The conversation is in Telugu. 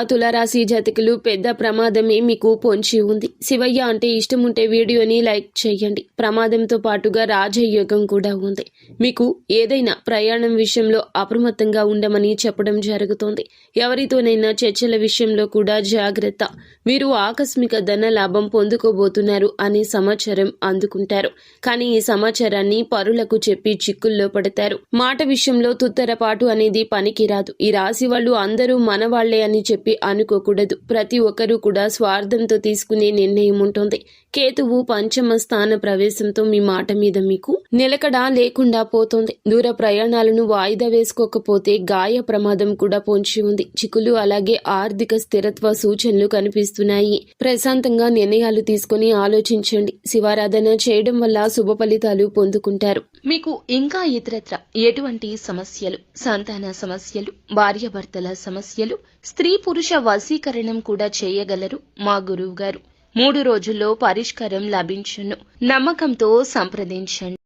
తులారాశి జాతకులు పెద్ద ప్రమాదమే మీకు పొంచి ఉంది. శివయ్య అంటే ఇష్టం ఉంటే వీడియోని లైక్ చేయండి. ప్రమాదంతో పాటుగా రాజయోగం కూడా ఉంది. మీకు ఏదైనా ప్రయాణం విషయంలో అప్రమత్తంగా ఉండమని చెప్పడం జరుగుతోంది. ఎవరితోనైనా చర్చల విషయంలో కూడా జాగ్రత్త. వీరు ఆకస్మిక ధన లాభం పొందుకోబోతున్నారు అనే సమాచారం అందుకుంటారు. కానీ ఈ సమాచారాన్ని పరులకు చెప్పి చిక్కుల్లో పడతారు. మాట విషయంలో తుత్తరపాటు అనేది పనికిరాదు. ఈ రాశి వాళ్ళు అందరూ మనవాళ్లే అని చెప్పి అనుకోకూడదు. ప్రతి ఒక్కరూ కూడా స్వార్థంతో తీసుకునే నిర్ణయం ఉంటుంది. కేతువు పంచమ స్థాన ప్రవేశంతో మీ మాట మీద మీకు నిలకడ లేకుండా పోతుంది. దూర ప్రయాణాలను వాయిదా వేసుకోకపోతే గాయ ప్రమాదం కూడా పొంచి ఉంది. చిక్కులు అలాగే ఆర్థిక స్థిరత్వ సూచనలు కనిపిస్తున్నాయి. ప్రశాంతంగా నిర్ణయాలు తీసుకుని ఆలోచించండి. శివారాధన చేయడం వల్ల శుభ ఫలితాలు పొందుకుంటారు. మీకు ఇంకా ఇతరత్ర ఎటువంటి సమస్యలు, సంతాన సమస్యలు, భార్యాభర్తల సమస్యలు, స్త్రీ పురుష వశీకరణం కూడా చేయగలరు మా గురువు గారు. 3 రోజుల్లో పరిష్కారం లభించును. నమ్మకంతో సంప్రదించండి.